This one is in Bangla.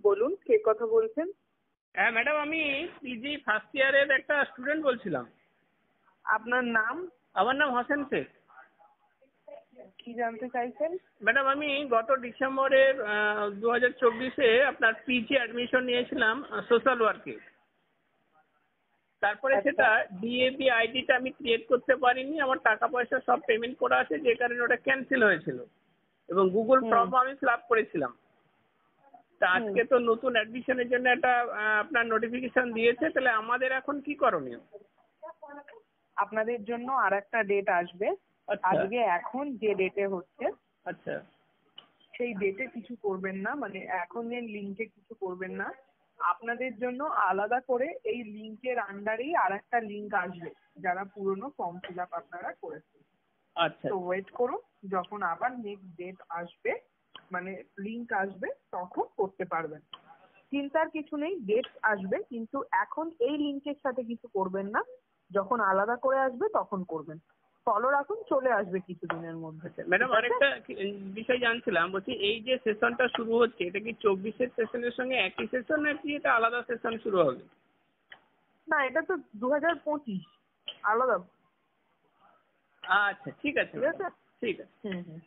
বলুন, কে কথা বলছেন? হ্যাঁ ম্যাডাম, আমি পিজি ফার্স্ট ইয়ারের একটা স্টুডেন্ট বলছিলাম। আপনার নাম? আমার নাম হোসেন শেখ। কি জানতে চাইছেন? ম্যাডাম, আমি গত ডিসেম্বরের 2024-এ আপনার পিজি অ্যাডমিশন নিয়েছিলাম সোশ্যাল ওয়ার্কে। তারপরে আচ্ছা। সেটা ডিএবি আইডিটা আমি ক্রিয়েট করতে পারিনি, আমার টাকা পয়সা সব পেমেন্ট করা আছে, যে কারণে ওটা ক্যান্সেল হয়েছিল এবং গুগল হুম ফর্ম আমি ফিল আপ করেছিলাম। তা হুম আজকে তো নতুন অ্যাডমিশনের জন্য একটা আপনার নোটিফিকেশন দিয়েছে, তাহলে আমাদের এখন কি করণীয়? আপনাদের জন্য আর একটা ডেট আসবে। আচ্ছা আজকে এখন যে ডেটে হচ্ছে আচ্ছা সেই ডেটে কিছু করবেন না, মানে এখন যে লিঙ্কে কিছু করবেন না। আপনাদের জন্য আলাদা করে এই লিঙ্কের আন্ডারেই আর একটা লিঙ্ক আসবে, যারা পুরনো ফর্ম ফিল আপ আপনারা করেছেন। আচ্ছা তো ওয়েট করুন, যখন আবার নেক্সট ডেট আসবে, মানে লিঙ্ক আসবে, তখন করতে পারবেন। চিন্তার কিছু নেই, ডেট আসবে, কিন্তু এখন এই লিঙ্কের সাথে কিছু করবেন না। যখন আলাদা করে আসবে তখন করবেন। ফলো রাখুন, চলে আসবে কিছুদিনের মধ্যে। আচ্ছা ম্যাডাম, ঠিক আছে? আরেকটা বিষয় জানছিলাম, বলছি এই যে সেশনটা শুরু হচ্ছে, এটা কি 24-এর সেশনের সঙ্গে একই সেশন নাকি এটা আলাদা সেশন শুরু হবে? না, এটা তো 2025, আলাদা। আচ্ছা ঠিক আছে ঠিক ম্যাডাম, আছে। ঠিক আছে। হুম হুম।